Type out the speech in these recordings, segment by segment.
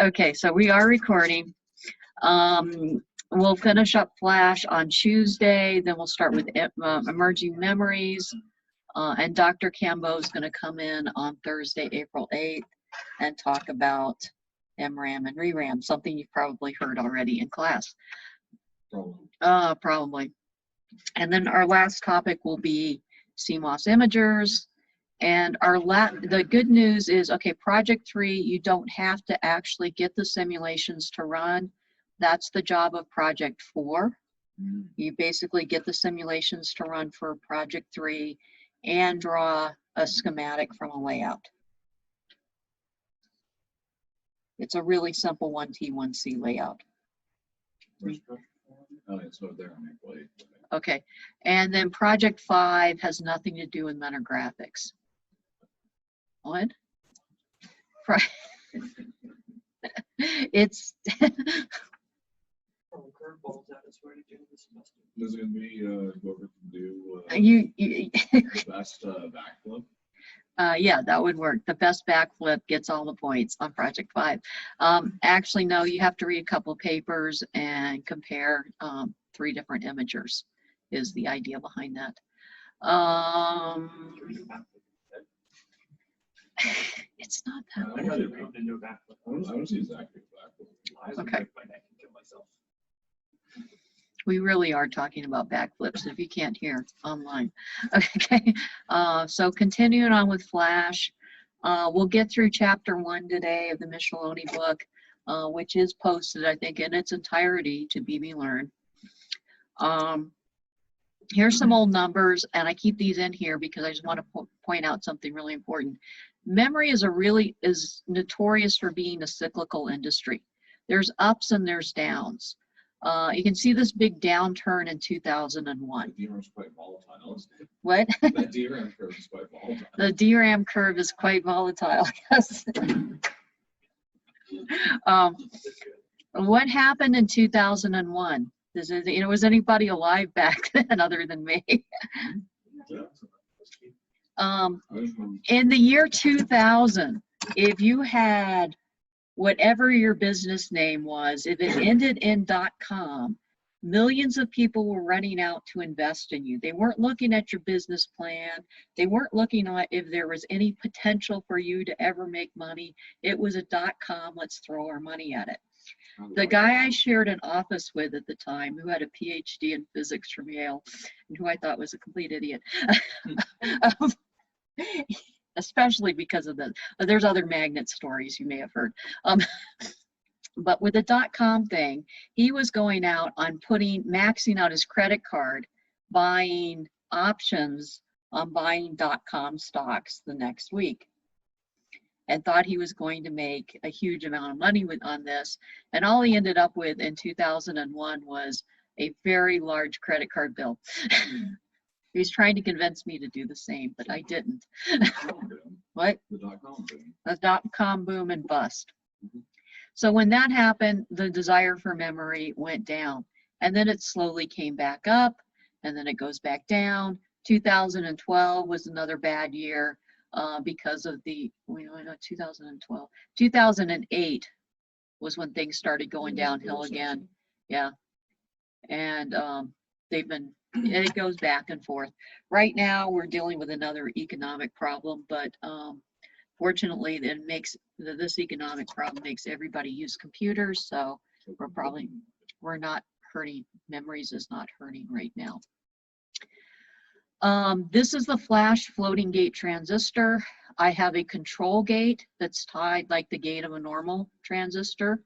Okay, so we are recording. We'll finish up Flash on Tuesday, then we'll start with emerging memories. And Dr. Cambo is going to come in on Thursday, April 8th, and talk about MRAM and ReRAM, something you've probably heard already in class. Probably. And then our last topic will be CMOS imagers. And the good news is, okay, project 3, you don't have to actually get the simulations to run. That's the job of project 4. You basically get the simulations to run for project 3 and draw a schematic from a layout. It's a really simple 1T, 1C layout. Oh, it's over there on my plate. Okay, and then project 5 has nothing to do with mentor graphics. What? It's There's going to be whoever can do the best backflip. Yeah, that would work. The best backflip gets all the points on project 5. Actually, no, you have to read a couple of papers and compare 3 different imagers is the idea behind that. It's not that I don't see exactly backflip. Okay. We really are talking about backflips if you can't hear online. Okay, so continuing on with Flash, we'll get through chapter 1 today of the Micheloni book, which is posted, I think, in its entirety to BB Learn. Here's some old numbers, and I keep these in here because I just want to point out something really important. Memory is notorious for being a cyclical industry. There's ups and there's downs. You can see this big downturn in 2001. The DRAM is quite volatile. What? That DRAM curve is quite volatile. The DRAM curve is quite volatile, yes. What happened in 2001? Was anybody alive back then other than me? In the year 2000, if you had whatever your business name was, if it ended in .com, millions of people were running out to invest in you. They weren't looking at your business plan. They weren't looking at if there was any potential for you to ever make money. It was a .com, let's throw our money at it. The guy I shared an office with at the time, who had a PhD in physics from Yale, and who I thought was a complete idiot, especially because of there's other magnet stories you may have heard. But with the .com thing, he was going out on maxing out his credit card, buying options on buying .com stocks the next week, and thought he was going to make a huge amount of money on this. And all he ended up with in 2001 was a very large credit card bill. He was trying to convince me to do the same, but I didn't. What? The .com boom. The .com boom and bust. So when that happened, the desire for memory went down, and then it slowly came back up, and then it goes back down. 2012 was another bad year because of 2012. 2008 was when things started going downhill again. Yeah, and it goes back and forth. Right now, we're dealing with another economic problem, but fortunately, this economic problem makes everybody use computers, so we're not hurting. Memories is not hurting right now. This is the Flash floating gate transistor. I have a control gate that's tied like the gate of a normal transistor.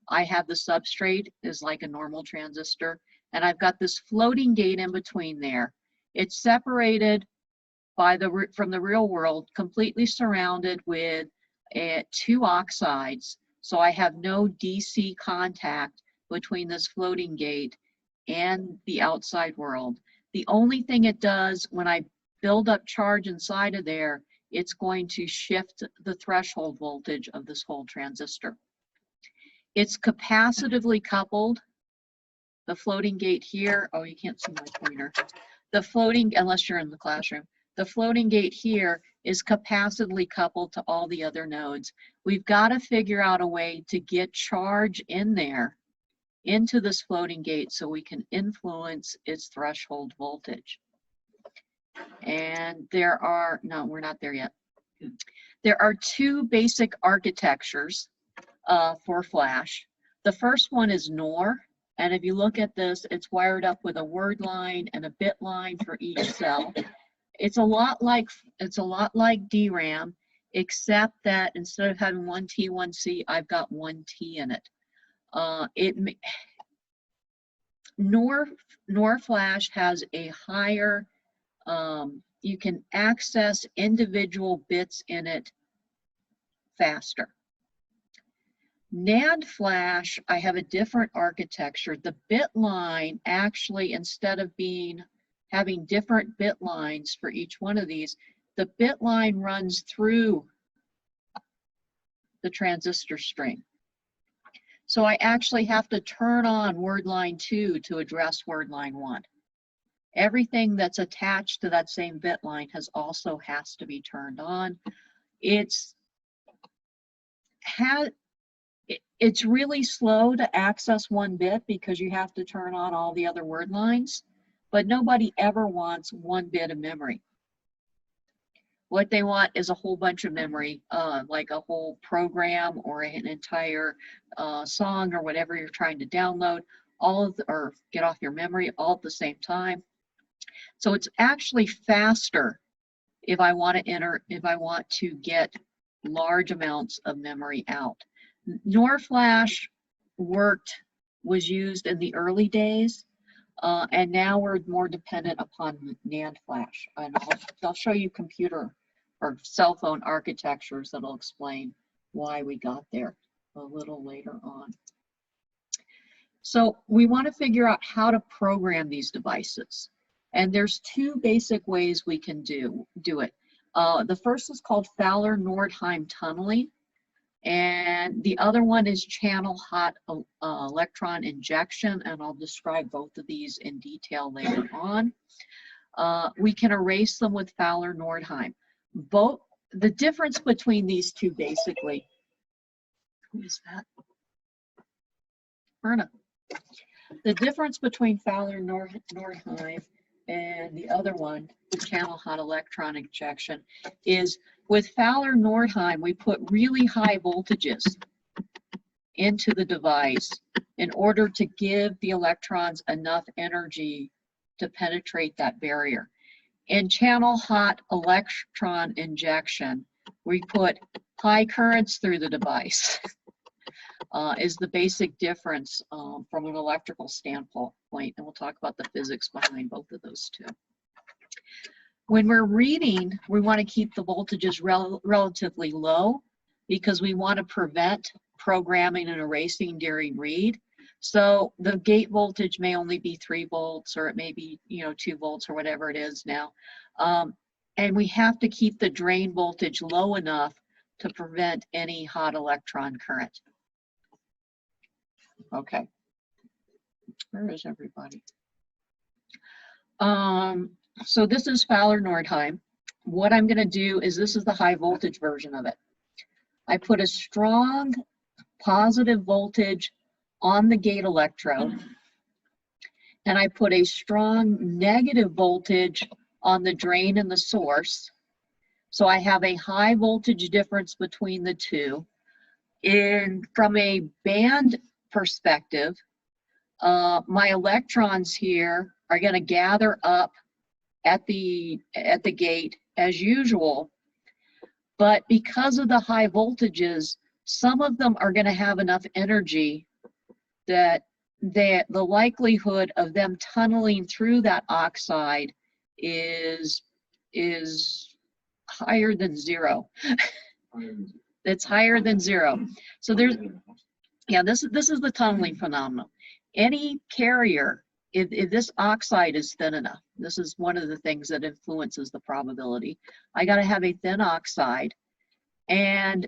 I have the substrate is like a normal transistor, and I've got this floating gate in between there. It's separated from the real world, completely surrounded with 2 oxides. So I have no DC contact between this floating gate and the outside world. The only thing it does when I build up charge inside of there, it's going to shift the threshold voltage of this whole transistor. It's capacitively coupled. The floating gate here, oh, you can't see my pointer. The floating, unless you're in the classroom, the floating gate here is capacitively coupled to all the other nodes. We've got to figure out a way to get charge in there into this floating gate so we can influence its threshold voltage. And there are, no, we're not there yet. There are two basic architectures for flash. The first one is NOR, and if you look at this, it's wired up with a word line and a bit line for each cell. It's a lot like DRAM, except that instead of having one T, one C, I've got one T in it. NOR flash has a higher, you can access individual bits in it faster. NAND flash, I have a different architecture. The bit line actually, instead of having different bit lines for each one of these, the bit line runs through the transistor string. So I actually have to turn on word line 2 to address word line 1. Everything that's attached to that same bit line has to be turned on. It's really slow to access one bit because you have to turn on all the other word lines, but nobody ever wants one bit of memory. What they want is a whole bunch of memory, like a whole program or an entire song or whatever you're trying to download, or get off your memory all at the same time. So it's actually faster if I want to get large amounts of memory out. NOR flash was used in the early days, and now we're more dependent upon NAND flash. And I'll show you computer or cell phone architectures that'll explain why we got there a little later on. So we want to figure out how to program these devices. And there's two basic ways we can do it. The first is called Fowler-Nordheim tunneling, and the other one is channel hot electron injection, and I'll describe both of these in detail later on. We can erase them with Fowler-Nordheim. The difference between these two basically, who is that? Erna. The difference between Fowler-Nordheim and the other one, the channel hot electron injection, is with Fowler-Nordheim, we put really high voltages into the device in order to give the electrons enough energy to penetrate that barrier. In channel hot electron injection, we put high currents through the device. Is the basic difference from an electrical standpoint, and we'll talk about the physics behind both of those two. When we're reading, we want to keep the voltages relatively low because we want to prevent programming and erasing during read. So the gate voltage may only be 3 volts, or it may be 2 volts or whatever it is now. And we have to keep the drain voltage low enough to prevent any hot electron current. Okay, where is everybody? So this is Fowler-Nordheim. What I'm going to do is, this is the high voltage version of it. I put a strong positive voltage on the gate electrode, and I put a strong negative voltage on the drain and the source. So I have a high voltage difference between the two. From a band perspective, my electrons here are going to gather up at the gate as usual, but because of the high voltages, some of them are going to have enough energy that the likelihood of them tunneling through that oxide is higher than 0. It's higher than 0. So there's, yeah, this is the tunneling phenomenon. Any carrier, if this oxide is thin enough, this is one of the things that influences the probability. I got to have a thin oxide, and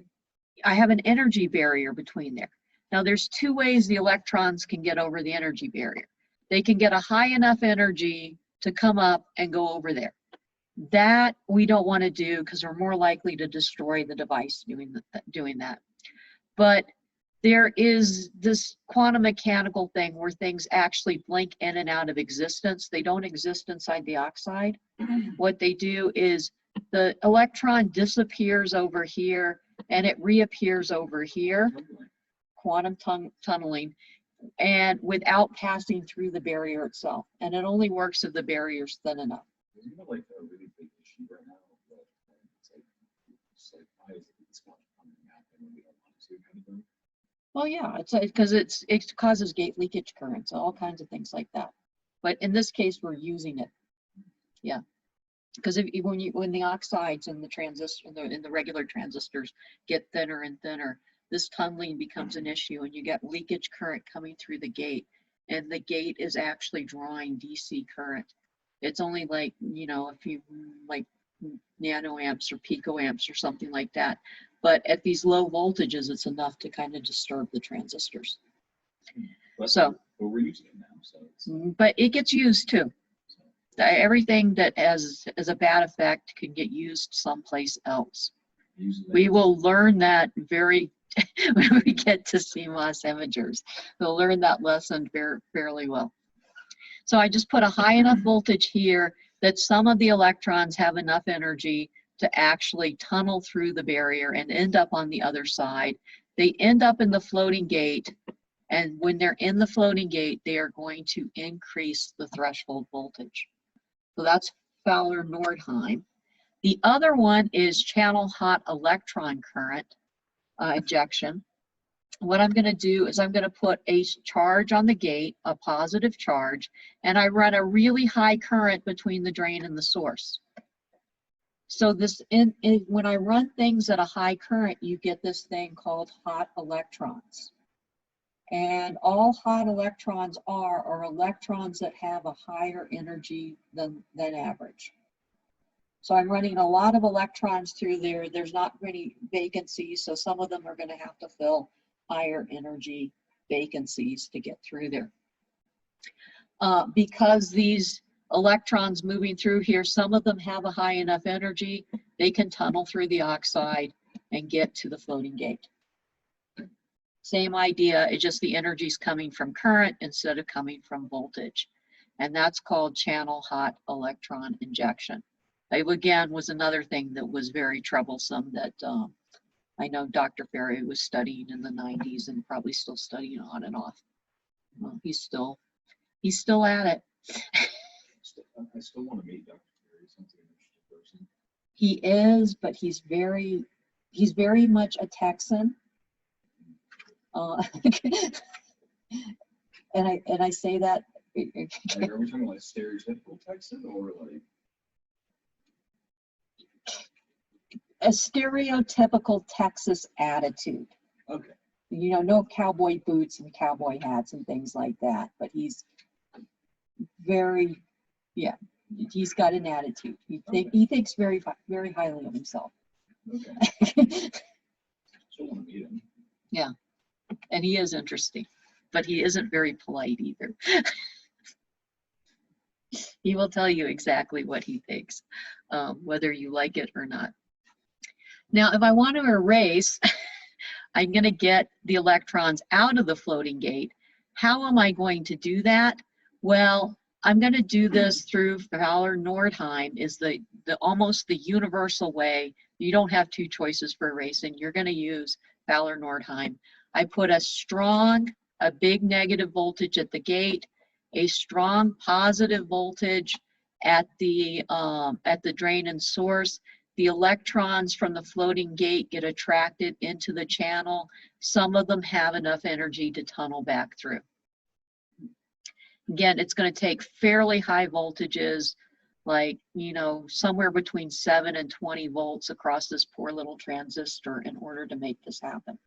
I have an energy barrier between there. Now there's 2 ways the electrons can get over the energy barrier. They can get a high enough energy to come up and go over there. That we don't want to do because we're more likely to destroy the device doing that. But there is this quantum mechanical thing where things actually blink in and out of existence. They don't exist inside the oxide. What they do is the electron disappears over here and it reappears over here, quantum tunneling, and without passing through the barrier itself. And it only works if the barrier's thin enough. Isn't it like a really big issue right now? But it's like why is it not coming out and we don't want to kind of thing? Well, yeah, it's because it causes gate leakage currents, all kinds of things like that. But in this case, we're using it. Yeah, because when the oxides in the transistor in the regular transistors get thinner and thinner, this tunneling becomes an issue, and you get leakage current coming through the gate, and the gate is actually drawing DC current. It's only like, you know, a few like nanoamps or picoamps or something like that. But at these low voltages, it's enough to kind of disturb the transistors. But we're using it now, so it's, but it gets used too. Everything that has a bad effect can get used someplace else. We will learn that when we get to CMOS imagers. We'll learn that lesson fairly well. So I just put a high enough voltage here that some of the electrons have enough energy to actually tunnel through the barrier and end up on the other side. They end up in the floating gate, and when they're in the floating gate, they are going to increase the threshold voltage. So that's Fowler-Nordheim. The other one is channel hot electron current injection. What I'm going to do is I'm going to put a charge on the gate, a positive charge, and I run a really high current between the drain and the source. So when I run things at a high current, you get this thing called hot electrons. And all hot electrons are electrons that have a higher energy than average. So I'm running a lot of electrons through there. There's not many vacancies, so some of them are going to have to fill higher energy vacancies to get through there. Because these electrons moving through here, some of them have a high enough energy, they can tunnel through the oxide and get to the floating gate. Same idea, it's just the energy's coming from current instead of coming from voltage. And that's called channel hot electron injection. It, again, was another thing that was very troublesome that I know Dr. Ferry was studying in the 90s and probably still studying on and off. Well, he's still at it. I still want to meet Dr. Ferry. Sounds like an interesting person. He is, but he's very much a Texan. And I say that. Like, are we talking like stereotypical Texan or like? A stereotypical Texas attitude. Okay. You know, no cowboy boots and cowboy hats and things like that, but he's very, yeah, he's got an attitude. He thinks very highly of himself. Okay. Still want to meet him. Yeah, and he is interesting, but he isn't very polite either. He will tell you exactly what he thinks, whether you like it or not. Now, if I want to erase, I'm going to get the electrons out of the floating gate. How am I going to do that? Well, I'm going to do this through Fowler-Nordheim, is the almost the universal way. You don't have two choices for erasing. You're going to use Fowler-Nordheim. I put a big negative voltage at the gate, a strong positive voltage at the drain and source. The electrons from the floating gate get attracted into the channel. Some of them have enough energy to tunnel back through. Again, it's going to take fairly high voltages, like, you know, somewhere between 7 and 20 volts across this poor little transistor in order to make this happen.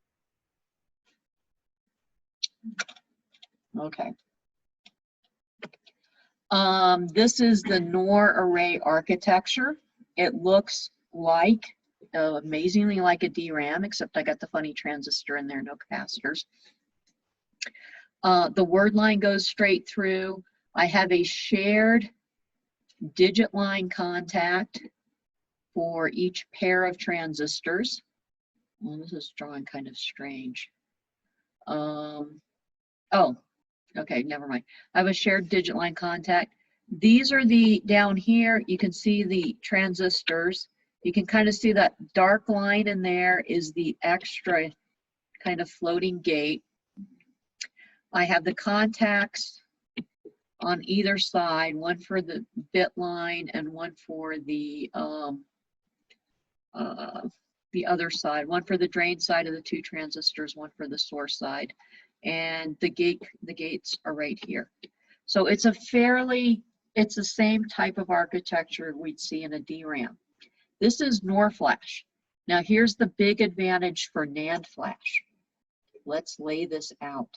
Okay. This is the NOR array architecture. It looks like, amazingly like a DRAM, except I got the funny transistor in there, no capacitors. The word line goes straight through. I have a shared digit line contact for each pair of transistors. Well, this is drawing kind of strange. Oh, okay, never mind. I have a shared digit line contact. These are the, down here, you can see the transistors. You can kind of see that dark line in there is the extra kind of floating gate. I have the contacts on either side, one for the bit line and one for the other side, one for the drain side of the two transistors, one for the source side. And the gates are right here. So it's a it's the same type of architecture we'd see in a DRAM. This is NOR flash. Now here's the big advantage for NAND flash. Let's lay this out.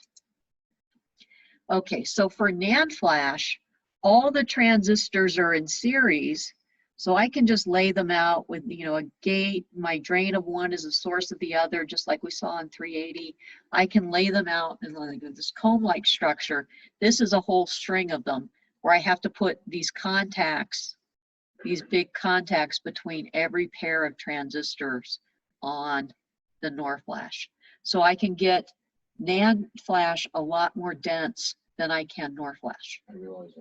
Okay, so for NAND flash, all the transistors are in series, so I can just lay them out with, you know, a gate. My drain of one is the source of the other, just like we saw in 380. I can lay them out in like this comb-like structure. This is a whole string of them where I have to put these contacts, these big contacts between every pair of transistors on the NOR flash. So I can get NAND flash a lot more dense than I can NOR flash. I realize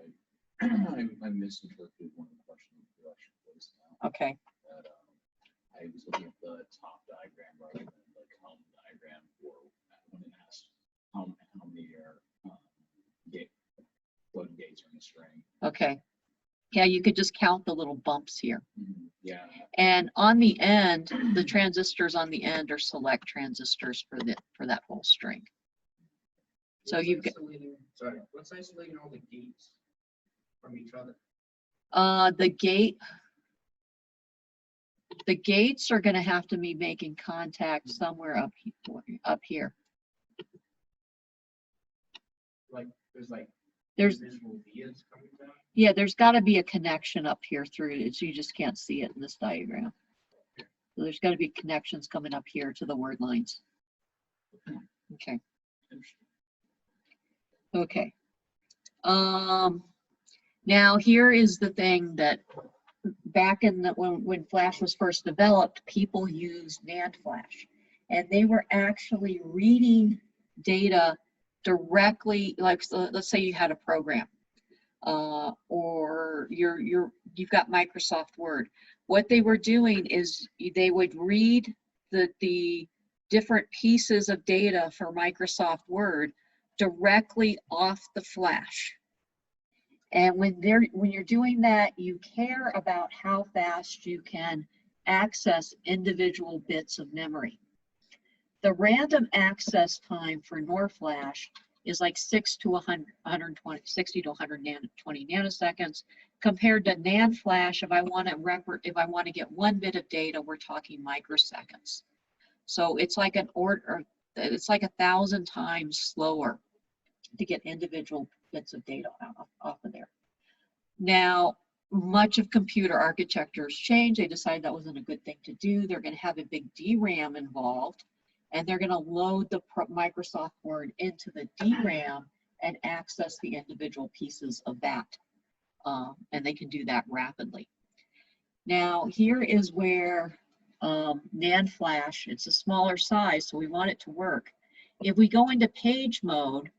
I misinterpreted one of the questions you actually placed now. Okay. That, I was looking at the top diagram rather than the column diagram for when it asked how many are floating gates are in the string. Okay. Yeah, you could just count the little bumps here. Mm-hmm. Yeah. And on the end, the transistors on the end are select transistors for that whole string. So you've got, sorry, what's isolating all the gates from each other? The gates are going to have to be making contact somewhere up here. Like there's visual vias coming down. Yeah, there's got to be a connection up here through it. So you just can't see it in this diagram. So there's got to be connections coming up here to the word lines. Okay. Okay. Now here is the thing that back in the when flash was first developed, people used NAND flash, and they were actually reading data directly. Like, so let's say you had a program, or you've got Microsoft Word. What they were doing is they would read the different pieces of data for Microsoft Word directly off the flash. And when you're doing that, you care about how fast you can access individual bits of memory. The random access time for NOR flash is like 60 to 120 nanoseconds, compared to NAND flash. If I want to get 1 bit of data, we're talking microseconds. So it's like it's like 1,000 times slower to get individual bits of data off of there. Now, much of computer architecture has changed. They decided that wasn't a good thing to do. They're going to have a big DRAM involved, and they're going to load the Microsoft Word into the DRAM and access the individual pieces of that. And they can do that rapidly. Now, here is where NAND flash, it's a smaller size, so we want it to work. If we go into page mode,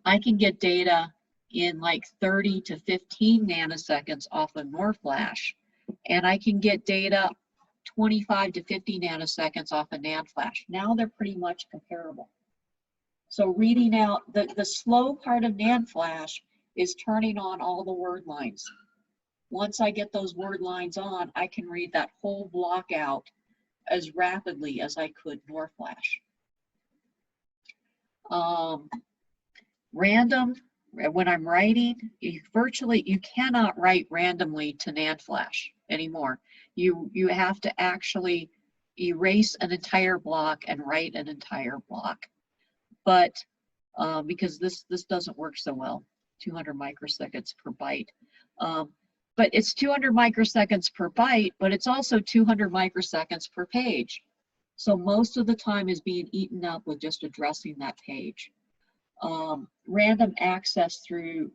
I can get data in like 30 to 15 nanoseconds off of NOR flash, and I can get data 25 to 50 nanoseconds off of NAND flash. Now they're pretty much comparable. So reading out, the slow part of NAND flash is turning on all the word lines. Once I get those word lines on, I can read that whole block out as rapidly as I could NOR flash. Random, when I'm writing, you cannot write randomly to NAND flash anymore. You have to actually erase an entire block and write an entire block. But because this doesn't work so well, 200 microseconds per byte. But it's 200 microseconds per byte, but it's also 200 microseconds per page. So most of the time is being eaten up with just addressing that page. Random access through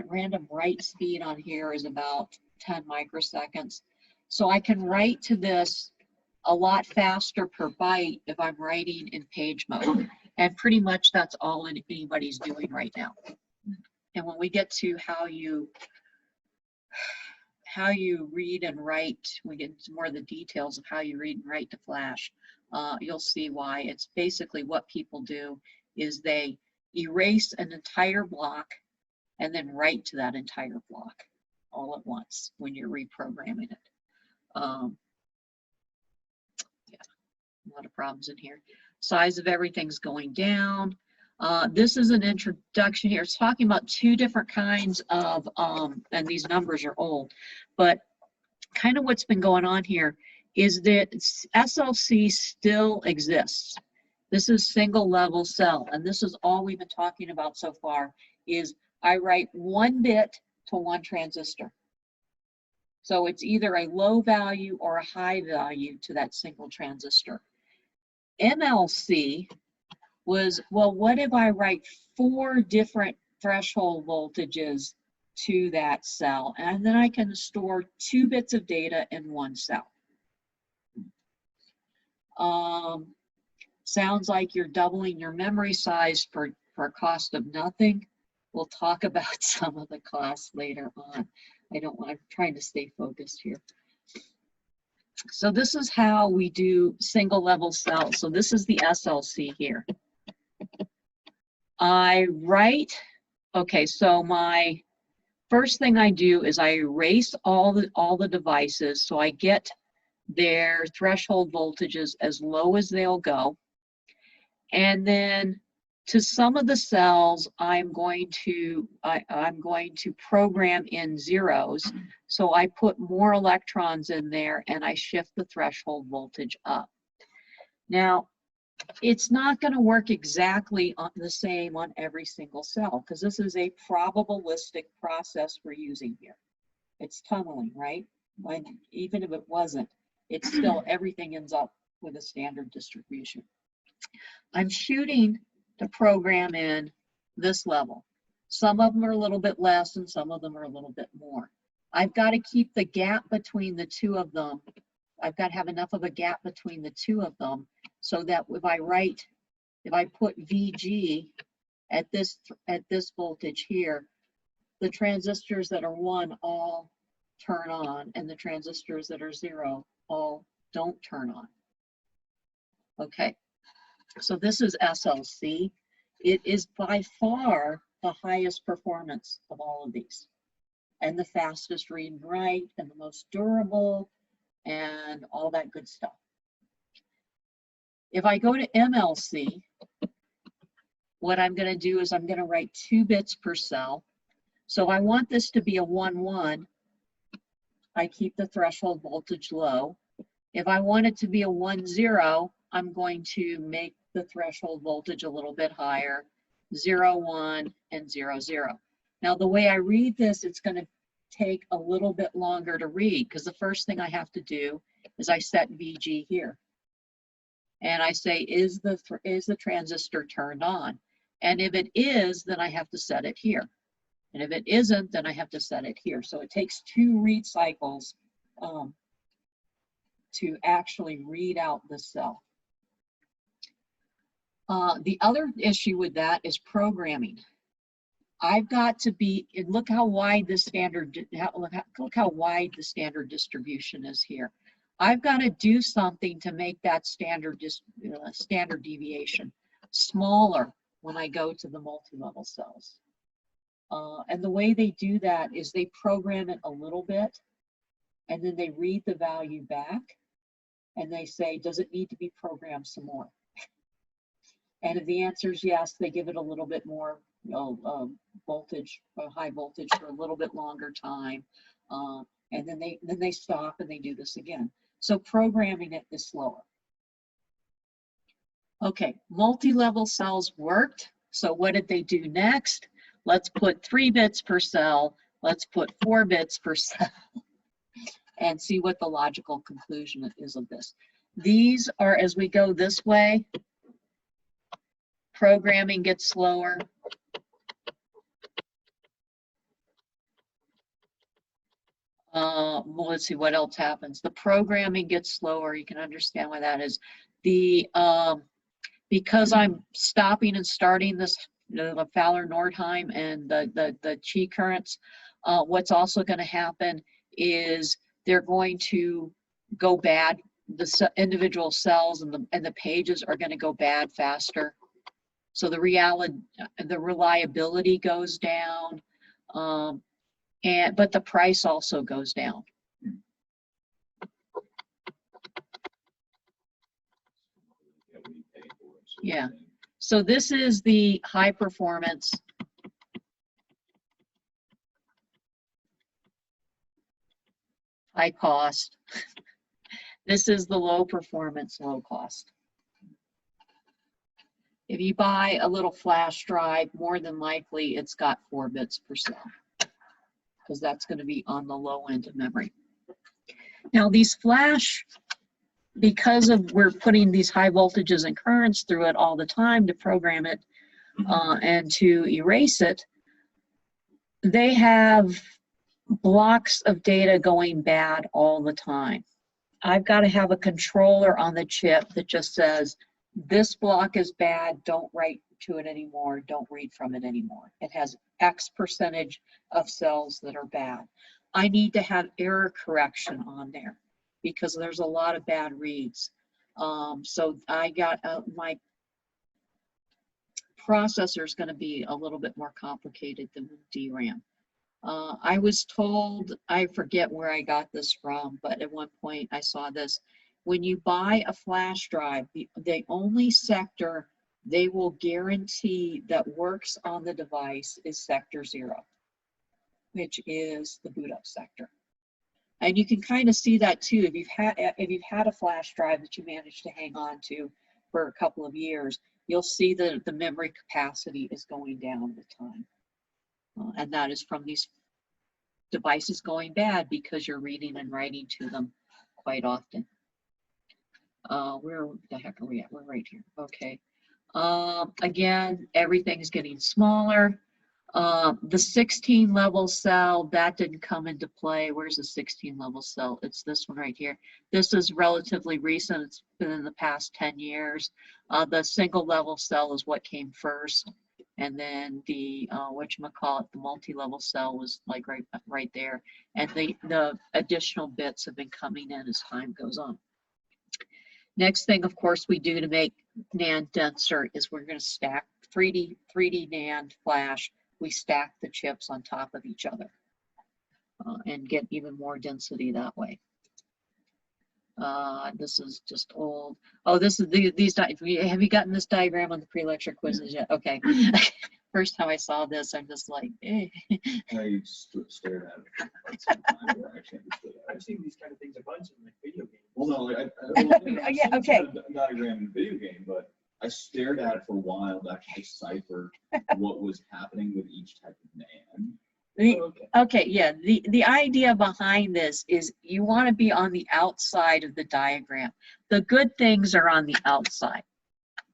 random write speed on here is about 10 microseconds. So I can write to this a lot faster per byte if I'm writing in page mode. And pretty much that's all anybody's doing right now. And when we get to how you read and write, we get into more of the details of how you read and write to Flash, you'll see why. It's basically what people do is they erase an entire block and then write to that entire block all at once when you're reprogramming it. Yeah, a lot of problems in here. Size of everything's going down. This is an introduction here. It's talking about two different kinds of, and these numbers are old, but kind of what's been going on here is that SLC still exists. This is single level cell, and this is all we've been talking about so far, is I write 1 bit to 1 transistor. So it's either a low value or a high value to that single transistor. MLC was, well, what if I write 4 different threshold voltages to that cell, and then I can store 2 bits of data in 1 cell. Sounds like you're doubling your memory size for a cost of nothing. We'll talk about some of the costs later on. I'm trying to stay focused here. So this is how we do single level cells. So this is the SLC here. I write, okay, so my first thing I do is I erase all the devices, so I get their threshold voltages as low as they'll go. And then to some of the cells, I'm going to program in zeros. So I put more electrons in there and I shift the threshold voltage up. Now, it's not going to work exactly the same on every single cell because this is a probabilistic process we're using here. It's tunneling, right? But even if it wasn't, it's still everything ends up with a standard distribution. I'm shooting to program in this level. Some of them are a little bit less and some of them are a little bit more. I've got to keep the gap between the two of them. I've got to have enough of a gap between the two of them so that if I put VG at this voltage here, the transistors that are 1 all turn on and the transistors that are 0 all don't turn on. Okay, so this is SLC. It is by far the highest performance of all of these and the fastest read and write and the most durable and all that good stuff. If I go to MLC, what I'm going to do is I'm going to write 2 bits per cell. So I want this to be a 1-1. I keep the threshold voltage low. If I want it to be a 1-0, I'm going to make the threshold voltage a little bit higher, 0-1 and 0-0. Now the way I read this, it's going to take a little bit longer to read because the first thing I have to do is I set VG here. And I say, is the transistor turned on? And if it is, then I have to set it here. And if it isn't, then I have to set it here. So it takes 2 read cycles to actually read out the cell. The other issue with that is programming. I've got to be, look how wide the standard, look how wide the standard distribution is here. I've got to do something to make that standard deviation smaller when I go to the multi-level cells. And the way they do that is they program it a little bit, and then they read the value back, and they say, does it need to be programmed some more? And if the answer is yes, they give it a little bit more voltage, high voltage for a little bit longer time. And then they stop and they do this again. So programming it is slower. Okay, multi-level cells worked. So what did they do next? Let's put 3 bits per cell. Let's put 4 bits per cell and see what the logical conclusion is of this. These are, as we go this way, Programming gets slower. Well, let's see what else happens. The programming gets slower. You can understand why that is. The because I'm stopping and starting this the Fowler Nordheim and the chi currents. What's also going to happen is they're going to go bad. The individual cells and the pages are going to go bad faster. So the reliability goes down. But the price also goes down. Yeah. So this is the high performance. High cost. This is the low performance, low cost. If you buy a little flash drive, more than likely it's got 4 bits per cell, because that's going to be on the low end of memory. Now these flash, because we're putting these high voltages and currents through it all the time to program it and to erase it, they have blocks of data going bad all the time. I've got to have a controller on the chip that just says, this block is bad, don't write to it anymore, don't read from it anymore. It has X percentage of cells that are bad. I need to have error correction on there because there's a lot of bad reads. So I got my processor is going to be a little bit more complicated than DRAM. I was told, I forget where I got this from, but at one point I saw this. When you buy a flash drive, the only sector they will guarantee that works on the device is sector 0, which is the boot up sector. And you can kind of see that too. If you've had a flash drive that you managed to hang on to for a couple of years, you'll see that the memory capacity is going down with time. And that is from these devices going bad because you're reading and writing to them quite often. Where the heck are we at? We're right here. Okay. Again, everything's getting smaller. The 16 level cell, that didn't come into play. Where's the 16 level cell? It's this one right here. This is relatively recent. It's been in the past 10 years. The single level cell is what came first. And then the, whatchamacallit, the multi-level cell was like right there. And the additional bits have been coming in as time goes on. Next thing, of course, we do to make NAND denser is we're going to stack 3D NAND flash. We stack the chips on top of each other and get even more density that way. This is just old. Oh, this is these. Have you gotten this diagram on the pre-lecture quizzes yet? Okay. First time I saw this, I'm just like, eh. I stared at it for some time where I actually understood it. I've seen these kind of things a bunch in like video games. Well, no, I've Yeah, seen okay. a diagram in a video game, but I stared at it for a while to actually decipher what was happening with each type of NAND. Okay, yeah. The idea behind this is you want to be on the outside of the diagram. The good things are on the outside.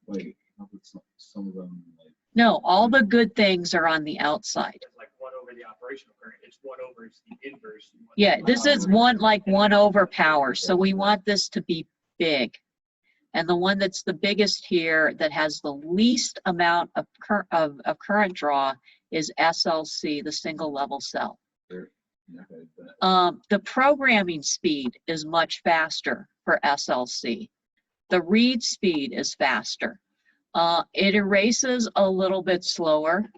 Wait, some of them, like, No, all the good things are on the outside. It's like 1 over the operational current. It's 1 over it's the inverse. Yeah, this is 1 over power. So we want this to be big. And the one that's the biggest here that has the least amount of current draw is SLC, the single level cell. The programming speed is much faster for SLC. The read speed is faster. It erases a little bit slower.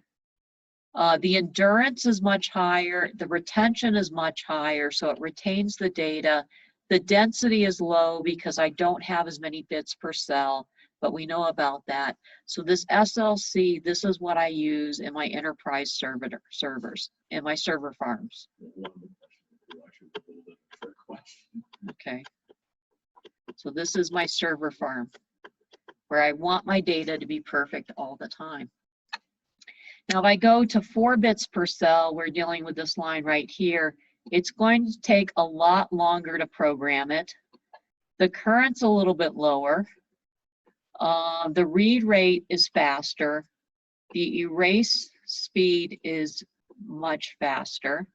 The endurance is much higher. The retention is much higher, so it retains the data. The density is low because I don't have as many bits per cell, but we know about that. So this SLC, this is what I use in my enterprise servers, in my server farms. Okay. So this is my server farm, where I want my data to be perfect all the time. Now, if I go to 4 bits per cell, we're dealing with this line right here. It's going to take a lot longer to program it. The current's a little bit lower. The read rate is faster. The erase speed is much faster.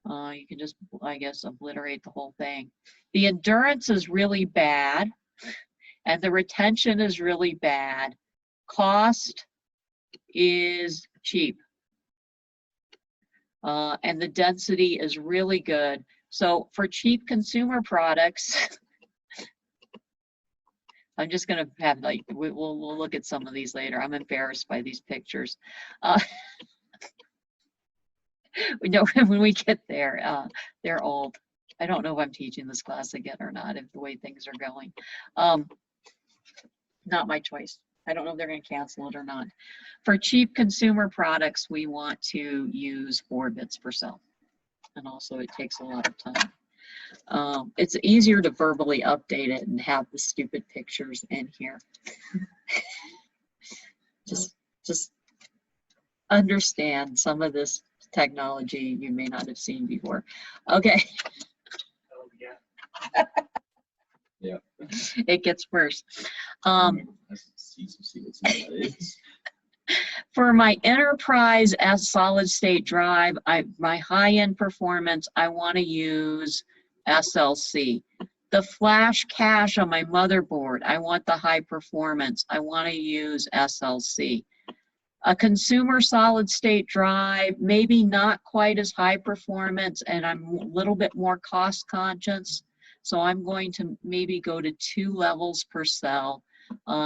You can just, I guess, obliterate the whole thing. The endurance is really bad, and the retention is really bad. Cost is cheap. And the density is really good. So for cheap consumer products, I'm just gonna have like, we'll look at some of these later. I'm embarrassed by these pictures. We know when we get there, they're old. I don't know if I'm teaching this class again or not, if the way things are going. Not my choice. I don't know if they're going to cancel it or not. For cheap consumer products, we want to use 4 bits per cell. And also it takes a lot of time. It's easier to verbally update it and have the stupid pictures in here. just understand some of this technology you may not have seen before. Okay. Yeah. It gets worse. For my enterprise as solid state drive, my high-end performance, I want to use SLC. The flash cache on my motherboard, I want the high performance. I want to use SLC. A consumer solid state drive, maybe not quite as high performance, and I'm a little bit more cost conscious. So I'm going to maybe go to 2 levels per cell,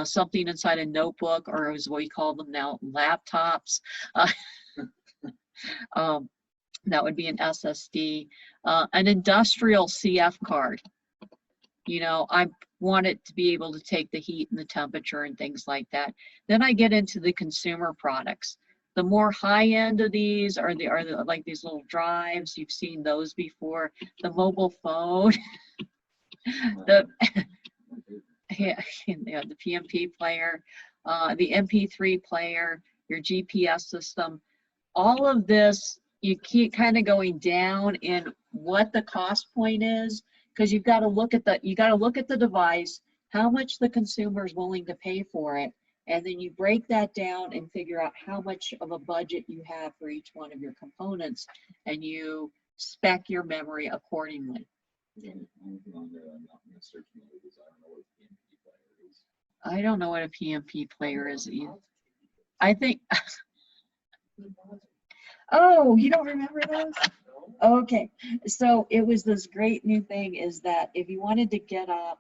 something inside a notebook, or as we call them now, laptops. That would be an SSD, an industrial CF card. You know, I want it to be able to take the heat and the temperature and things like that. Then I get into the consumer products. The more high end of these are the like these little drives. You've seen those before. The mobile phone, the the PMP player, the MP3 player, your GPS system. All of this, you keep kind of going down in what the cost point is, because you've got to look at the device, how much the consumer is willing to pay for it, and then you break that down and figure out how much of a budget you have for each one of your components, and you spec your memory accordingly. I don't know what a PMP player is either. I think, oh, you don't remember those? Okay, so it was this great new thing is that if you wanted to get up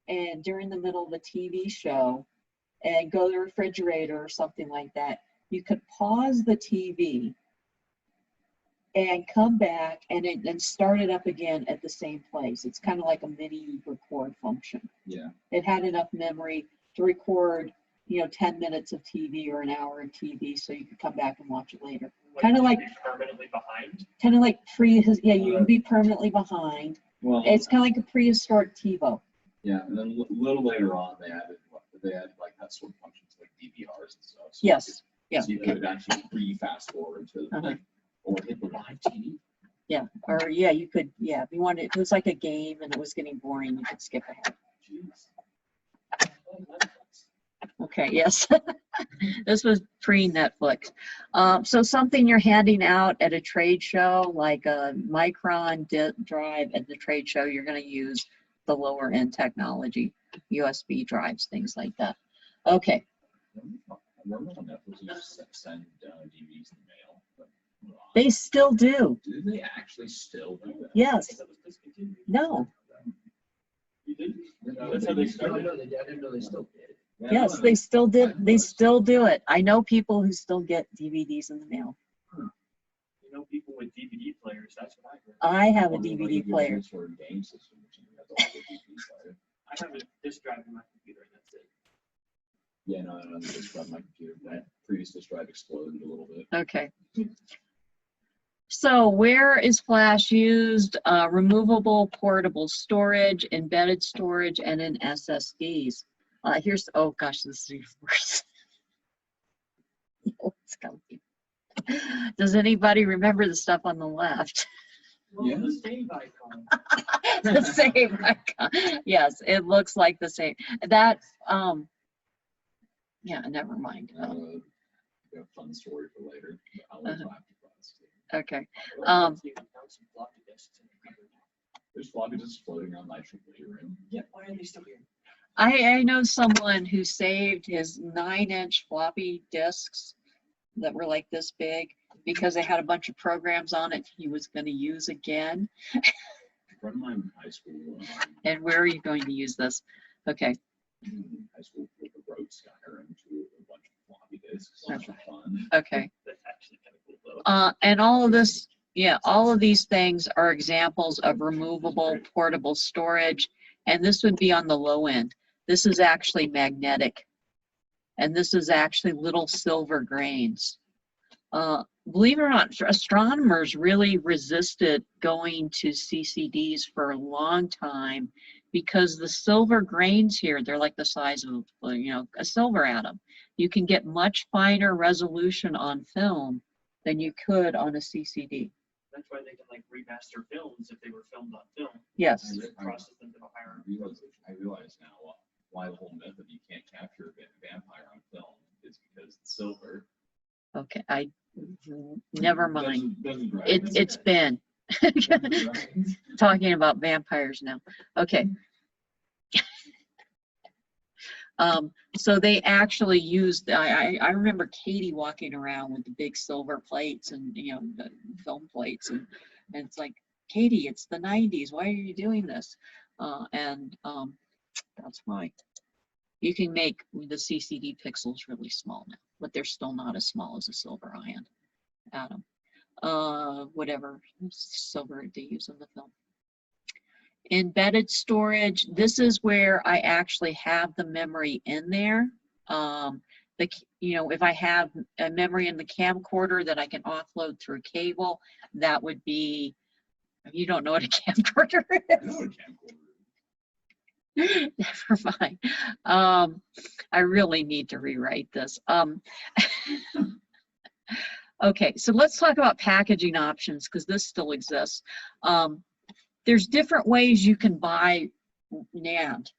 and during the middle of a TV show and go to the refrigerator or something like that, you could pause the TV and come back and start it up again at the same place. It's kind of like a mini record function. Yeah. It had enough memory to record, 10 minutes of TV or an hour of TV, so you could come back and watch it later. Kind of like permanently behind. Kind of like you'd be permanently behind. Well, It's kind of like a prehistoric TiVo. yeah, and then a little later on, they added like that sort of functions like DVRs and stuff. So Yes. Yeah. So you could actually fast forward to like, or hit the live TV. Yeah. Or you could. Yeah. If you wanted, it was like a game and it was getting boring, you could skip ahead. Jeez. Okay. Yes. This was pre-Netflix. So something you're handing out at a trade show, like a Micron drive at the trade show, you're going to use the lower end technology, USB drives, things like that. Okay. I remember when Netflix used to send DVDs in the mail. But, They still do. do they actually still do that? Yes. No. You did? That's how they started. I didn't know they still did. Yes, they still did. They still do it. I know people who still get DVDs in the mail. You know people with DVD players, that's what I heard. I have a DVD player. Game system, I I have a disk drive in my computer and that's it. Yeah, no, I don't have a disk drive on my computer. My previous disk drive exploded a little bit. Okay. So where is flash used? Removable portable storage, embedded storage, and in SSDs. Here's, oh gosh, this is worse. Oh, it's comfy. Does anybody remember the stuff on the left? Well, Yeah. the same icon. The same icon. Yes, it looks like the same. That Yeah, never mind. I have a fun story for later. But I'll leave after class. Okay. You can count some floppy disks in the cupboard now. There's floppy disks floating around my AAA room. Yeah, why are they still here? I know someone who saved his 9-inch floppy disks that were like this big because they had a bunch of programs on it he was going to use again. A friend of mine in high school, And where are you going to use this? Okay. in high school, wrote Skyrim to a bunch of floppy disks. Okay. It's fun. Okay. That's actually kind of cool though. And all of this, yeah, all of these things are examples of removable portable storage. And this would be on the low end. This is actually magnetic. And this is actually little silver grains. Believe it or not, astronomers really resisted going to CCDs for a long time because the silver grains here, they're like the size of, a silver atom. You can get much finer resolution on film than you could on a CCD. That's why they can like remaster films if they were filmed on film. Yes. Process them to a higher. I realize now why the whole myth that you can't capture a vampire on film is because it's silver. Okay, never mind. Doesn't drive It's me. been talking about vampires now. Okay. So they actually used, I remember Katie walking around with the big silver plates and, the film plates. And it's like, Katie, it's the 90s. Why are you doing this? That's why. You can make the CCD pixels really small now, but they're still not as small as a silver ion atom. Whatever silver they use in the film. Embedded storage, this is where I actually have the memory in there. If I have a memory in the camcorder that I can offload through a cable, that would be, you don't know what a camcorder I is. know a camcorder. Never mind. I really need to rewrite this. Okay, so let's talk about packaging options because this still exists. There's different ways you can buy NAND.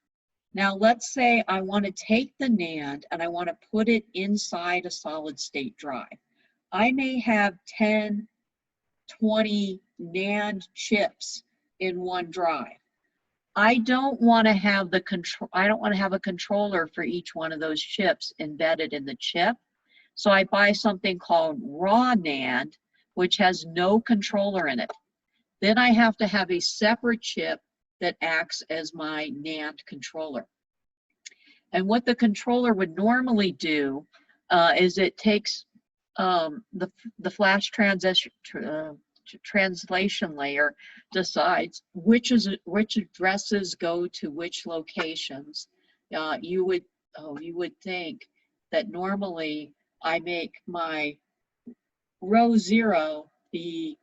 Now, let's say I want to take the NAND and I want to put it inside a solid state drive. I may have 10, 20 NAND chips in one drive. I don't want to have the control. I don't want to have a controller for each one of those chips embedded in the chip. So I buy something called raw NAND, which has no controller in it. Then I have to have a separate chip that acts as my NAND controller. And what the controller would normally do is it takes the flash translation layer decides which addresses go to which locations. You would think that normally I make my row 0 be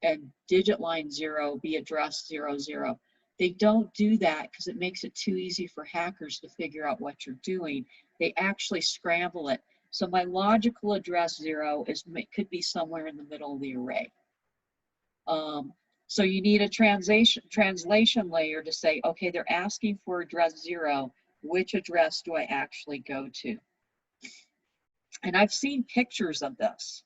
and digit line 0 be address 00. They don't do that because it makes it too easy for hackers to figure out what you're doing. They actually scramble it. So my logical address 0 could be somewhere in the middle of the array. So you need a translation layer to say, okay, they're asking for address 0. Which address do I actually go to? And I've seen pictures of this.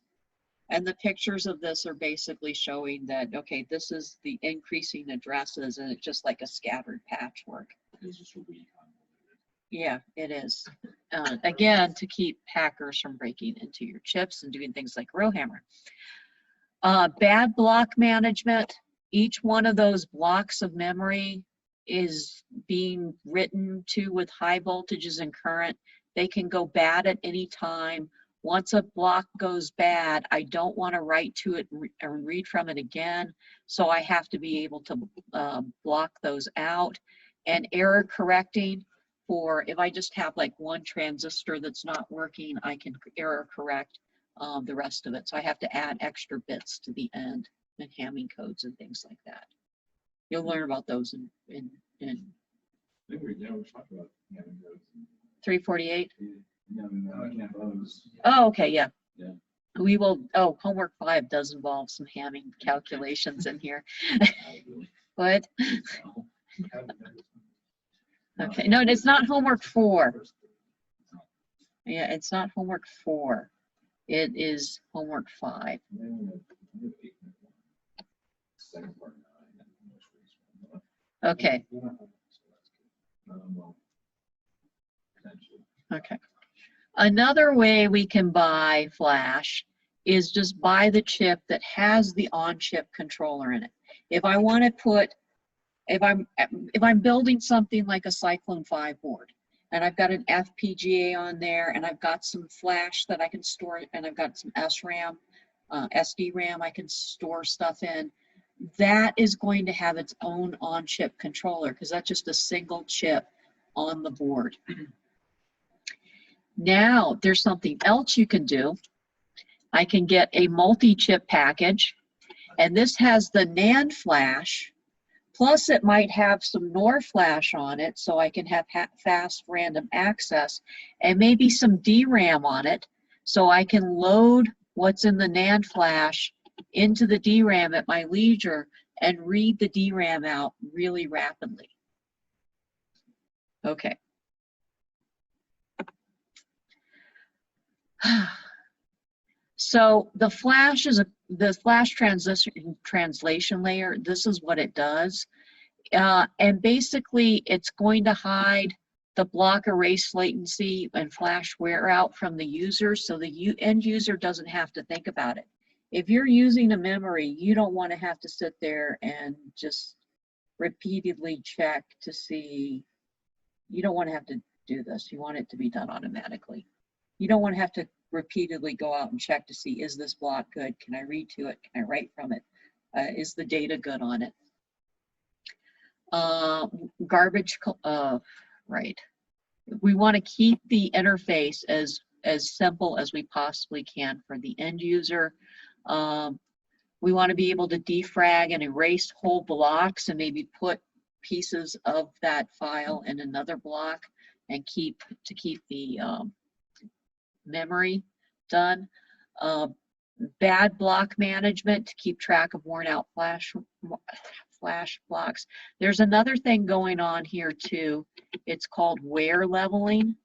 And the pictures of this are basically showing that, okay, this is the increasing addresses and it's just like a scattered patchwork. It's just a weak convoluted. Yeah, it is. Again, to keep hackers from breaking into your chips and doing things like Rowhammer. Bad block management. Each one of those blocks of memory is being written to with high voltages and current. They can go bad at any time. Once a block goes bad, I don't want to write to it or read from it again. So I have to be able to block those out. And error correcting for if I just have like one transistor that's not working, I can error correct the rest of it. So I have to add extra bits to the end and Hamming codes and things like that. You'll learn about those in I think we talked about having those. 348. No, I can't those. Oh, okay, yeah. Yeah. We will, homework 5 does involve some Hamming calculations in here. What? Okay, no, it's not homework 4. Yeah, it's not homework 4. It is homework 5. Second part 9, and the most recent one. Okay, Well, potentially. okay. Another way we can buy flash is just buy the chip that has the on-chip controller in it. If I want to put, if I'm building something like a Cyclone 5 board, and I've got an FPGA on there, and I've got some flash that I can store, and I've got some SRAM, SD RAM I can store stuff in, that is going to have its own on-chip controller because that's just a single chip on the board. Now, there's something else you can do. I can get a multi-chip package, and this has the NAND flash, plus it might have some NOR flash on it, so I can have fast random access, and maybe some DRAM on it, so I can load what's in the NAND flash into the DRAM at my leisure and read the DRAM out really rapidly. Okay. So the flash is the flash translation layer. This is what it does. And basically it's going to hide the block erase latency and flash wear out from the user, so the end user doesn't have to think about it. If you're using a memory, you don't want to have to sit there and just repeatedly check to see. You don't want to have to do this. You want it to be done automatically. You don't want to have to repeatedly go out and check to see, is this block good? Can I read to it? Can I write from it? Is the data good on it? Right. We want to keep the interface as simple as we possibly can for the end user. We want to be able to defrag and erase whole blocks and maybe put pieces of that file in another block and keep the memory done. Bad block management to keep track of worn out flash blocks. There's another thing going on here too. It's called wear leveling.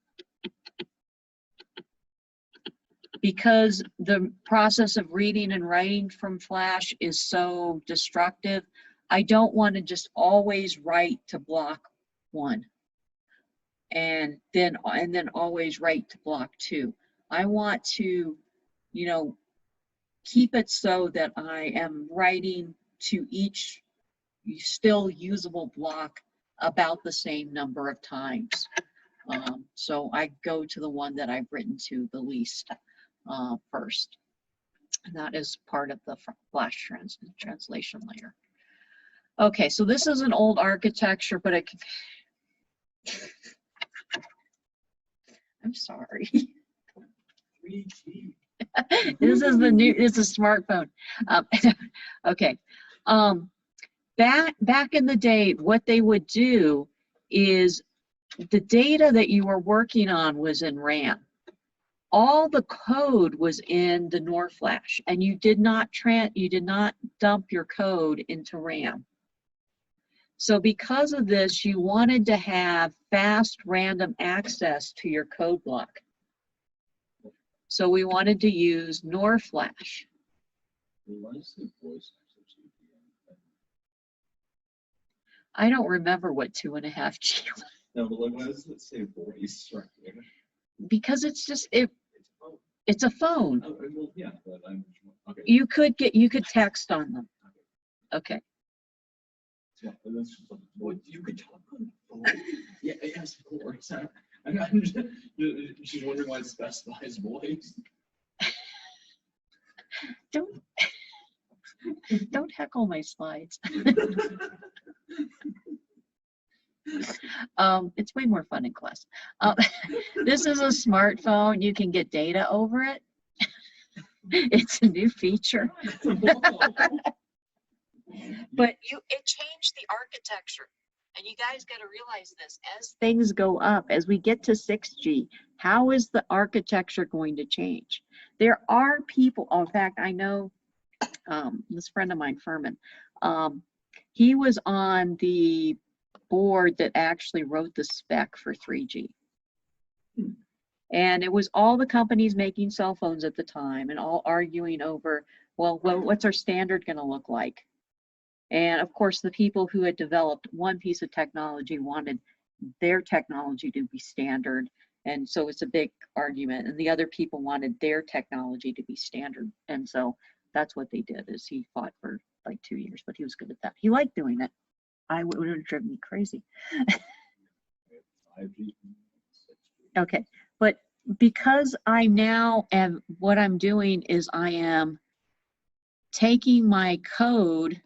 Because the process of reading and writing from flash is so destructive, I don't want to just always write to block 1 and then always write to block 2. I want to, you know, keep it so that I am writing to each still usable block about the same number of times. So I go to the one that I've written to the least first. And that is part of the flash translation layer. Okay, so this is an old architecture, but it can... I'm sorry. 3G. This is the new, it's a smartphone. Okay. Back in the day, what they would do is the data that you were working on was in RAM. All the code was in the NOR flash, and you did not dump your code into RAM. So because of this, you wanted to have fast random access to your code block. So we wanted to use NOR flash. I don't remember what 2.5G was. No, but like, why does it say voice right here? Because it's just it's a phone. Oh, well, yeah, but I'm okay. You could text on them. Okay. Yeah, but that's just like, what, you could talk on the phone? Yeah, yes, of course. I'm just, she's wondering why it specifies voice. Don't heckle my slides. It's way more fun in class. This is a smartphone. You can get data over it. It's a new feature. But it changed the architecture. And you guys got to realize this, as things go up, as we get to 6G, how is the architecture going to change? There are people, in fact, I know this friend of mine, Furman, he was on the board that actually wrote the spec for 3G. And it was all the companies making cell phones at the time and all arguing over, well, what's our standard going to look like? And of course, the people who had developed one piece of technology wanted their technology to be standard. And so it's a big argument. And the other people wanted their technology to be standard. And so that's what they did, is he fought for like 2 years, but he was good at that. He liked doing it. I would have driven me crazy. Okay, but because I now am, what I'm doing is I am taking my code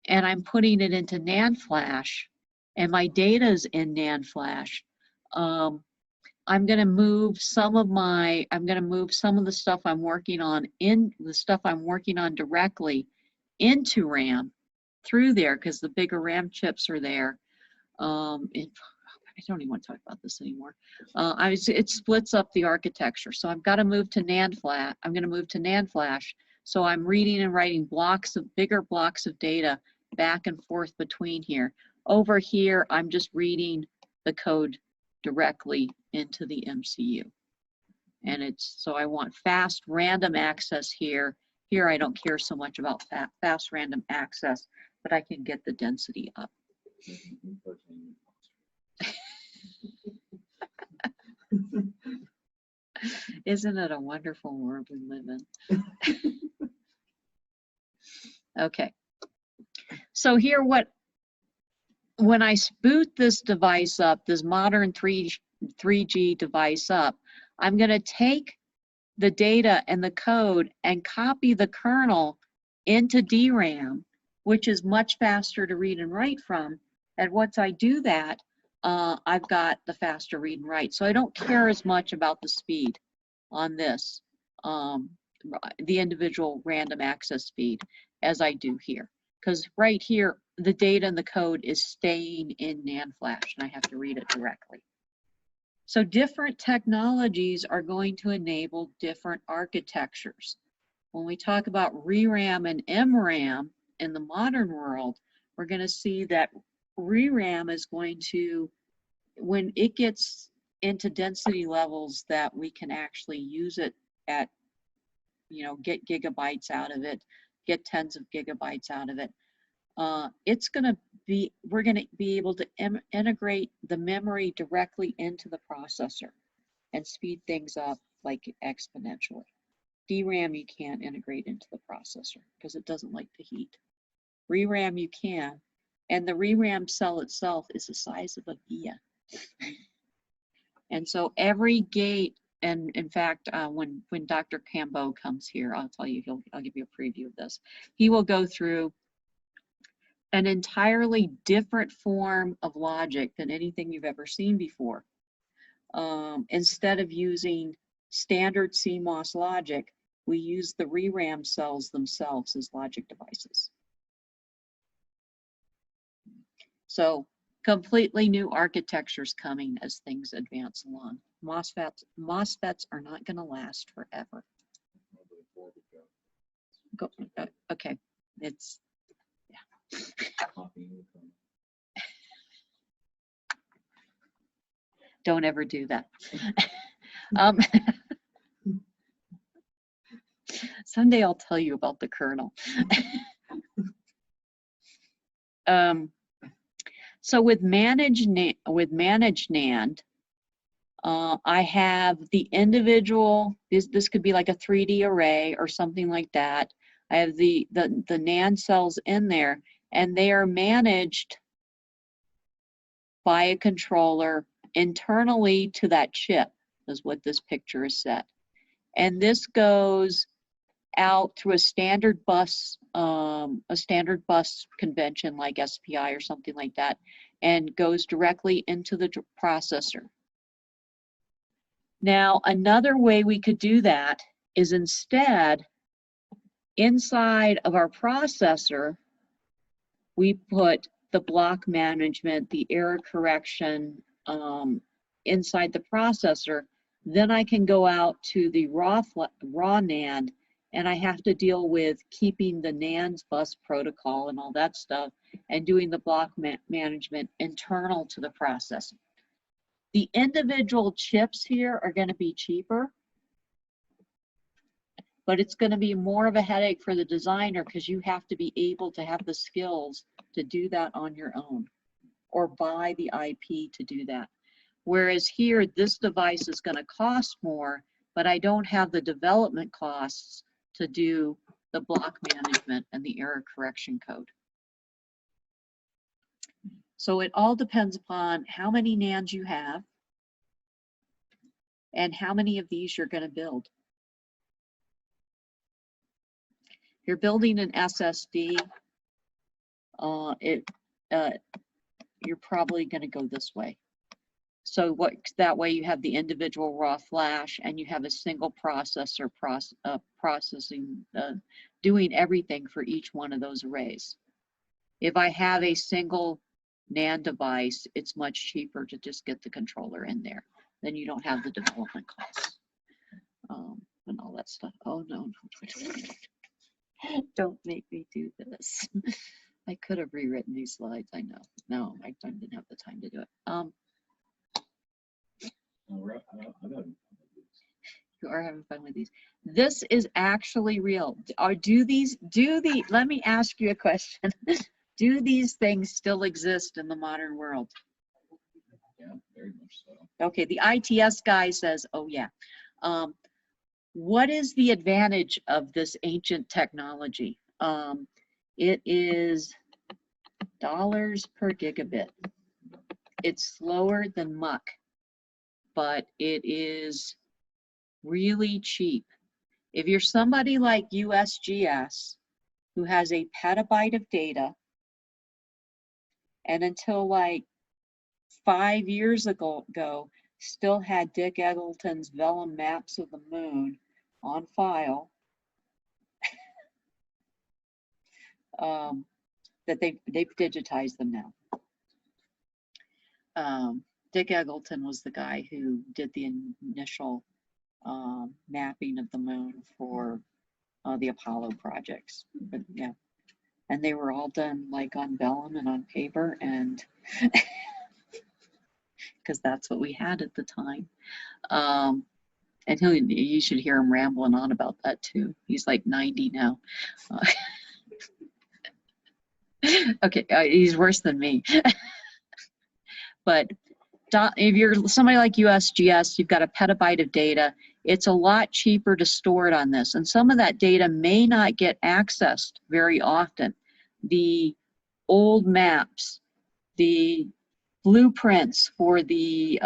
and I'm putting it into NAND flash, and my data is in NAND flash. I'm going to move some of the stuff I'm working on directly into RAM through there, because the bigger RAM chips are there. I don't even want to talk about this anymore. It splits up the architecture. So I've got to move to NAND flash. I'm going to move to NAND flash. So I'm reading and writing bigger blocks of data back and forth between here. Over here, I'm just reading the code directly into the MCU. And so I want fast random access here. Here I don't care so much about fast random access, but I can get the density up. Isn't it a wonderful world we live in? Okay. So here, when I boot this device up, this modern 3G device up, I'm going to take the data and the code and copy the kernel into DRAM, which is much faster to read and write from. And once I do that, I've got the faster read and write. So I don't care as much about the speed on this, the individual random access speed, as I do here. Because right here, the data and the code is staying in NAND flash, and I have to read it directly. So different technologies are going to enable different architectures. When we talk about ReRAM and MRAM in the modern world, we're going to see that ReRAM is going to, when it gets into density levels that we can actually use it at, get gigabytes out of it, get tens of gigabytes out of it, we're going to be able to integrate the memory directly into the processor and speed things up like exponentially. DRAM you can't integrate into the processor because it doesn't like the heat. ReRAM you can, and the ReRAM cell itself is the size of a VIA. And so every gate, and in fact, when Dr. Cambeau comes here, I'll tell you, I'll give you a preview of this. He will go through an entirely different form of logic than anything you've ever seen before. Instead of using standard CMOS logic, we use the ReRAM cells themselves as logic devices. So completely new architectures coming as things advance along. MOSFETs are not going to last forever. Okay, it's, yeah. Don't ever do that. Someday I'll tell you about the kernel. So with managed NAND, I have the individual, this could be like a 3D array or something like that. I have the NAND cells in there, and they are managed by a controller internally to that chip, is what this picture is set. And this goes out through a standard bus convention like SPI or something like that, and goes directly into the processor. Now, another way we could do that is instead, inside of our processor, we put the block management, the error correction inside the processor. Then I can go out to the raw NAND, and I have to deal with keeping the NAND bus protocol and all that stuff, and doing the block management internal to the processor. The individual chips here are going to be cheaper, but it's going to be more of a headache for the designer because you have to be able to have the skills to do that on your own or buy the IP to do that. Whereas here, this device is going to cost more, but I don't have the development costs to do the block management and the error correction code. So it all depends upon how many NANDs you have and how many of these you're going to build. If you're building an SSD, you're probably going to go this way. So that way you have the individual raw flash and you have a single processor processing, doing everything for each one of those arrays. If I have a single NAND device, it's much cheaper to just get the controller in there. Then you don't have the development costs and all that stuff. Oh no, don't make me do this. I could have rewritten these slides, I know. No, I didn't have the time to do it. You are having fun with these. This is actually real. Let me ask you a question. Do these things still exist in the modern world? Yeah, very much so. Okay, the ITS guy says, oh yeah. What is the advantage of this ancient technology? It is dollars per gigabit. It's slower than muck, but it is really cheap. If you're somebody like USGS who has a petabyte of data, and until like 5 years ago still had Dick Eggleton's vellum maps of the moon on file, that they've digitized them now. Dick Eggleton was the guy who did the initial mapping of the moon for the Apollo projects. But yeah, and they were all done like on vellum and on paper, and because that's what we had at the time. And you should hear him rambling on about that too. He's like 90 now. Okay, he's worse than me. But if you're somebody like USGS, you've got a petabyte of data, it's a lot cheaper to store it on this. And some of that data may not get accessed very often. The old maps, the blueprints for the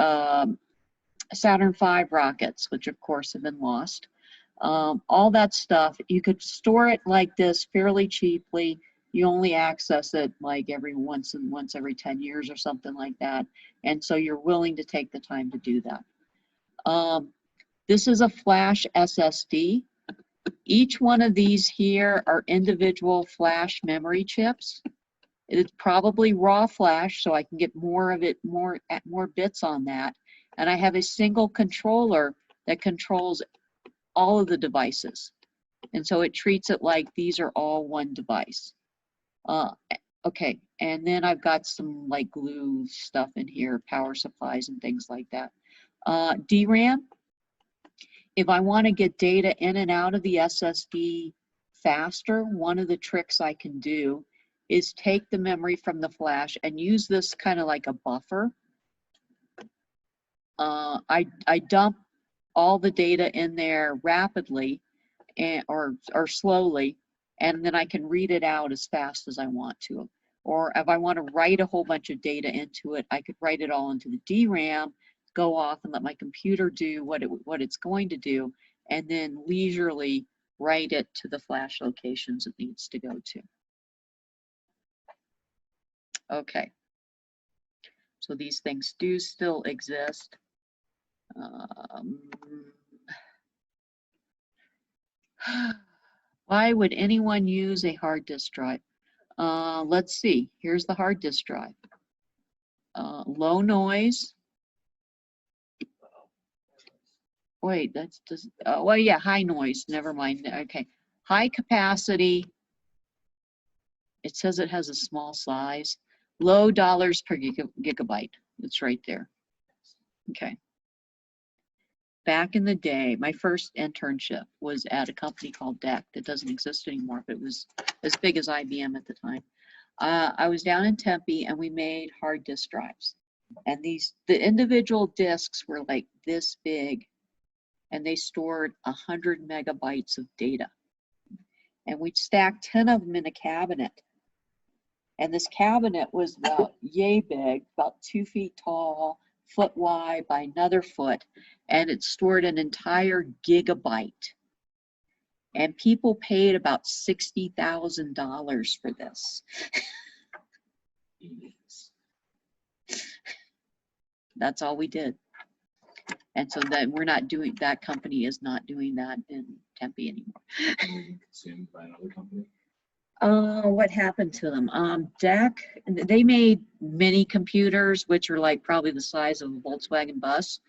Saturn V rockets, which of course have been lost, all that stuff, you could store it like this fairly cheaply. You only access it like once every 10 years or something like that. And so you're willing to take the time to do that. This is a flash SSD. Each one of these here are individual flash memory chips. It's probably raw flash, so I can get more of it, more bits on that. And I have a single controller that controls all of the devices. And so it treats it like these are all one device. Okay, and then I've got some like glue stuff in here, power supplies and things like that. DRAM, if I want to get data in and out of the SSD faster, one of the tricks I can do is take the memory from the flash and use this kind of like a buffer. I dump all the data in there rapidly or slowly, and then I can read it out as fast as I want to. Or if I want to write a whole bunch of data into it, I could write it all into the DRAM, go off and let my computer do what it's going to do, and then leisurely write it to the flash locations it needs to go to. Okay, so these things do still exist. Why would anyone use a hard disk drive? Let's see, here's the hard disk drive. Low noise. Wait, that's just, well, yeah, high noise, never mind, okay. High capacity. It says it has a small size. Low dollars per gigabyte, it's right there. Okay. Back in the day, my first internship was at a company called DEC that doesn't exist anymore, but it was as big as IBM at the time. I was down in Tempe and we made hard disk drives. And the individual disks were like this big and they stored 100 megabytes of data. And we'd stack 10 of them in a cabinet. And this cabinet was about yay big, about 2 feet tall, foot wide by another foot, and it stored an entire gigabyte. And people paid about $60,000 for this. That's all we did. And so that we're not doing, that company is not doing that in Tempe anymore. Consumed by another company. What happened to them? DEC, they made mini computers, which are like probably the size of a Volkswagen bus.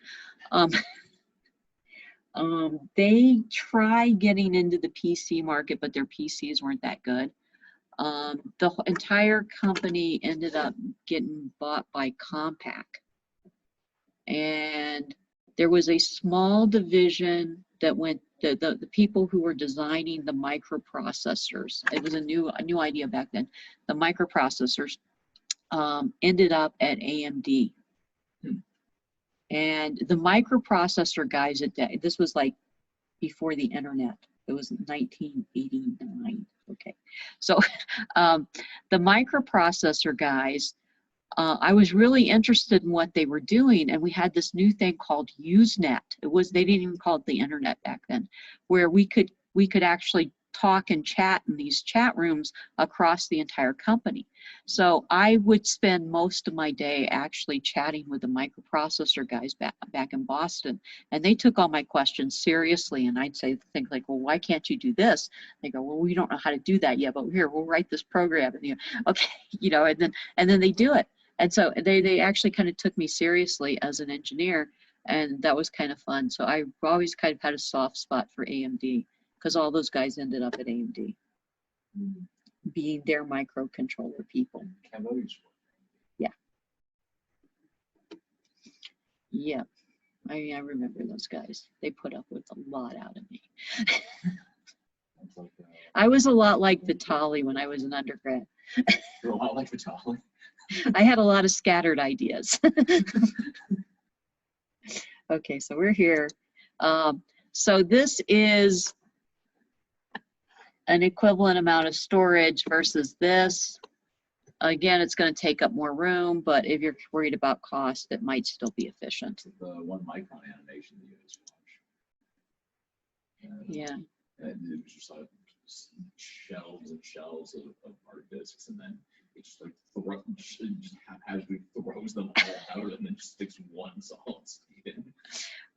They tried getting into the PC market, but their PCs weren't that good. The entire company ended up getting bought by Compaq. And there was a small division that went, the people who were designing the microprocessors, it was a new idea back then, the microprocessors ended up at AMD. And the microprocessor guys at that, this was like before the internet. It was 1989. Okay, so the microprocessor guys, I was really interested in what they were doing, and we had this new thing called Usenet. They didn't even call it the internet back then, where we could actually talk and chat in these chat rooms across the entire company. So I would spend most of my day actually chatting with the microprocessor guys back in Boston, and they took all my questions seriously. And I'd say things like, "Well, why can't you do this?" They go, "Well, we don't know how to do that yet, but here, we'll write this program." And okay, and then they do it. And so they actually kind of took me seriously as an engineer, and that was kind of fun. So I always kind of had a soft spot for AMD because all those guys ended up at AMD, being their microcontroller people. Yeah. Yeah. I mean, I remember those guys. They put up with a lot out of me. I was a lot like Vitaly when I was an undergrad. You're a lot like Vitaly. I had a lot of scattered ideas. Okay, so we're here. So this is an equivalent amount of storage versus this. Again, it's going to take up more room, but if you're worried about cost, it might still be efficient. The 1 micron animation that you guys watched. Yeah. And it was just like shelves and shelves of hard disks, and then it just like just haphazardly throws them all out and then just sticks one solid state in.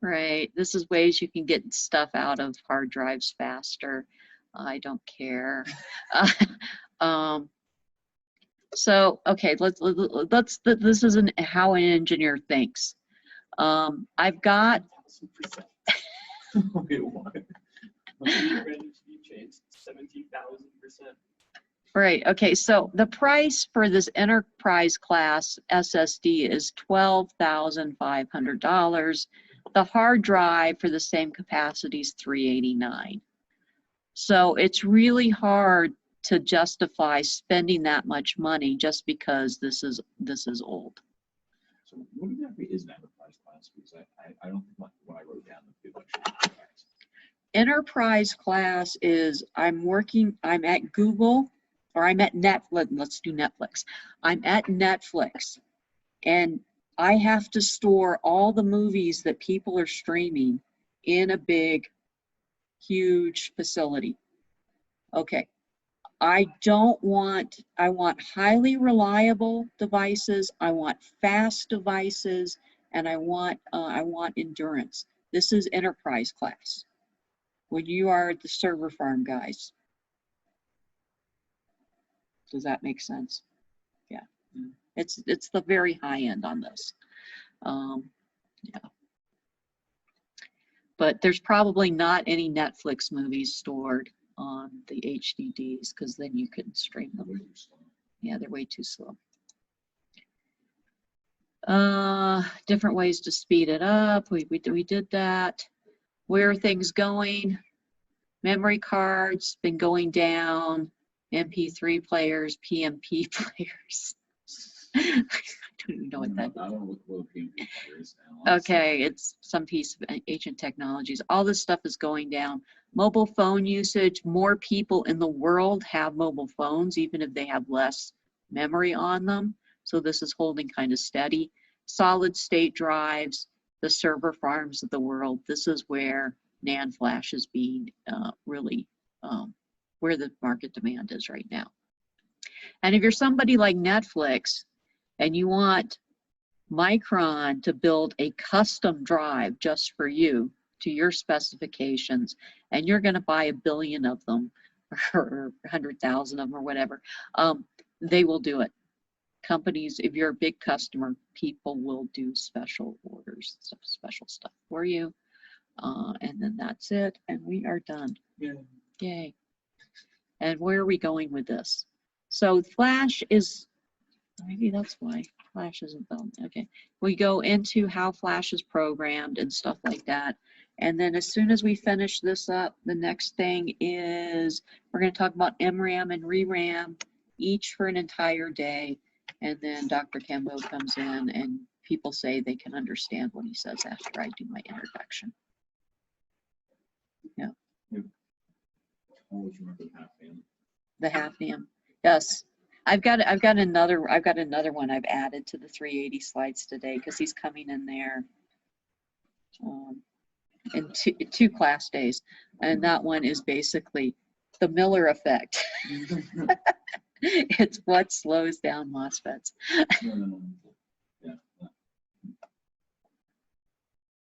Right. This is ways you can get stuff out of hard drives faster. I don't care. So, okay, this isn't how an engineer thinks. I've got. Wait, what? You changed 17,000%. Right, okay, so the price for this enterprise class SSD is $12,500. The hard drive for the same capacity is $389. So it's really hard to justify spending that much money just because this is old. So what exactly is an enterprise class? Because I don't think when I wrote down the much. Enterprise class is I'm at Google, or I'm at Netflix. Let's do Netflix. I'm at Netflix, and I have to store all the movies that people are streaming in a big, huge facility. Okay. I want highly reliable devices. I want fast devices, and I want endurance. This is enterprise class. When you are the server farm guys. Does that make sense? Yeah. It's the very high end on this. Yeah. But there's probably not any Netflix movies stored on the HDDs because then you couldn't stream them. Yeah, they're way too slow. Different ways to speed it up. We did that. Where are things going? Memory cards been going down. MP3 players, PMP players. I don't even know what that is. I don't know what PMP is now. Okay, it's some piece of ancient technologies. All this stuff is going down. Mobile phone usage, more people in the world have mobile phones, even if they have less memory on them. So this is holding kind of steady. Solid state drives, the server farms of the world. This is where NAND flash is being really where the market demand is right now. And if you're somebody like Netflix and you want Micron to build a custom drive just for you to your specifications, and you're going to buy 1 billion of them or 100,000 of them or whatever, they will do it. Companies, if you're a big customer, people will do special orders, special stuff for you. And then that's it, and we are done. Yeah. Yay. And where are we going with this? So Flash is, maybe that's why Flash isn't done. Okay, we go into how Flash is programmed and stuff like that. And then as soon as we finish this up, the next thing is we're going to talk about MRAM and ReRAM, each for an entire day. And then Dr. Kembo comes in and people say they can understand what he says after I do my introduction. Yeah. Always remember the half name. The hafnium, yes. I've got another one I've added to the 380 slides today because he's coming in there in two class days, and that one is basically the Miller effect. It's what slows down MOSFETs.